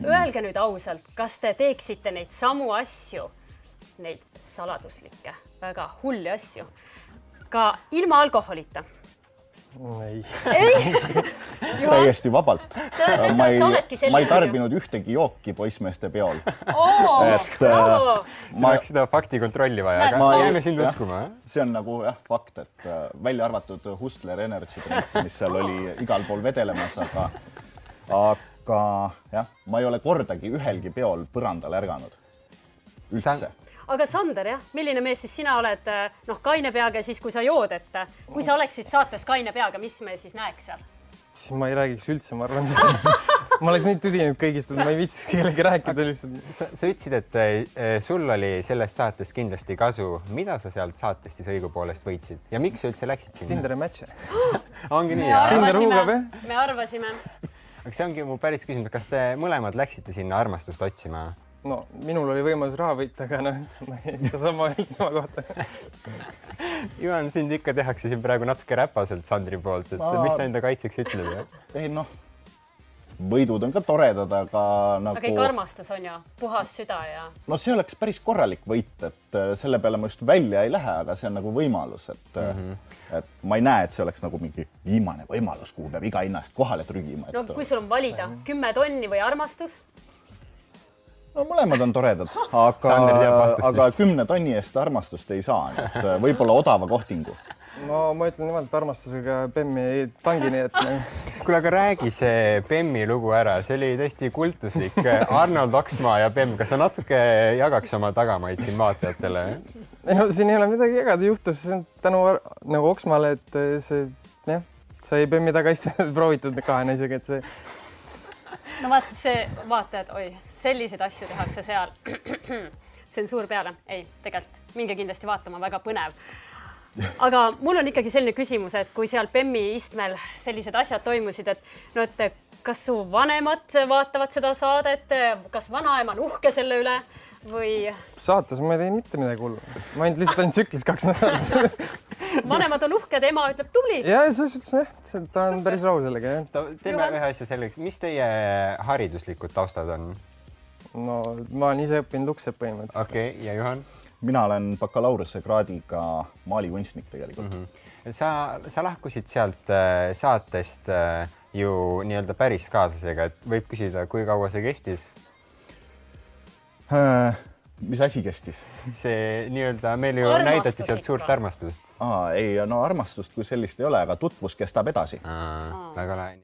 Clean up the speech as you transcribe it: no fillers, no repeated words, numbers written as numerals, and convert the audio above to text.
Öelge nüüd ausalt, kas te teeksite neid samu asju, neid saladuslikke, väga hulli asju, ka ilma alkoholita? Ei. Täiesti vabalt. Ma ei tarbinud ühtegi jooki poissmeeste peol. Ma oleks seda fakti kontrolli vaja, aga jääme sind uskuma. See on nagu fakt, et välja arvatud Hustler Energy drink, mis seal oli igal pool vedelemas, aga jah, ma ei ole kordagi ühelgi peol põrandal ärganud. Üldse. Aga Sander, milline mees siis sina oled kaine peaga siis, kui sa jood, et kui sa oleksid saates kaine peaga, mis me siis näeks seal? Siis ma ei räägiks üldse, ma arvan. Ma oleks nii tüdinud kõigist, et ma ei viitsiks kellegi rääkida lihtsalt. Sa ütlesid, et sul oli sellest saatest kindlasti kasu. Mida sa sealt saatest siis õigupoolest võitsid? Ja miks sa üldse läksid sinna? Tinderi match. Ongi nii, Me arvasime. Aga see ongi mu päris küsimus, kas te mõlemad läksite sinna armastust otsima? No, minul oli võimalus raha võita, aga ma ei saa sama tema kohta. Juhan, sind ikka tehakse siin praegu natuke räpaselt Sandri poolt, et mis sa enda kaitseks ütled? Ei, võidud on ka toredad, aga nagu... Aga ikka armastus on ju, puhas süda ja... No see oleks päris korralik võit, et selle peale ma just välja ei lähe, aga see on nagu võimalus, et ma ei näe, et see oleks nagu mingi viimane võimalus, kuhu peab iga hinnast kohale trügima. No kui sul on valida 10 tonni või armastus? No mõlemad on toredad, aga 10 tonni eest armastust ei saa, et võib-olla odava kohtingu. No ma ütlen nimelt armastusega Bemmi ei tangi, nii et... Kuule, aga räägi see Bemmi lugu ära, see oli tõesti kultuslik. Arnold Oksmaa ja Bemm, kas sa natuke jagaks oma tagamaid siin vaatajatele? No siin ei ole midagi jagada, juhtus tänu nagu Oksmaale, et see sai Bemmi taga istud proovitud kahe naisega, et see... No vaat see vaatajad, selliseid asju tehakse seal. Tsensuur peale. Ei, tegelikult minge kindlasti vaatama, väga põnev. Aga mul on ikkagi selline küsimus, et kui seal Bemmi istmel sellised asjad toimusid, et kas su vanemad vaatavad seda saadet, kas vanaema on uhke selle üle või... Saates ma ei tee mitte midagi hullu. Ma ainult lihtsalt tsüklis 2 nädalat. Vanemad on uhked, ema ütleb tubli. Ja selles suhtes, ta on päris rahul sellega. Teeme ühe asja sellega. Mis teie hariduslikud taustad on? No ma olen ise õppinud Luksep põhimõtteliselt. Okei, ja Juhan? Mina olen bakalaureuse kraadiga maalikunstnik tegelikult. Sa lahkusid sealt saatest ju nii-öelda päris kaaslasega, et võib küsida, kui kaua see kestis? Mis asi kestis? See nii-öelda meil ju näidati sealt suurt armastust. Ei, no armastust kui sellist ei ole, aga tutvus kestab edasi. Väga lahe.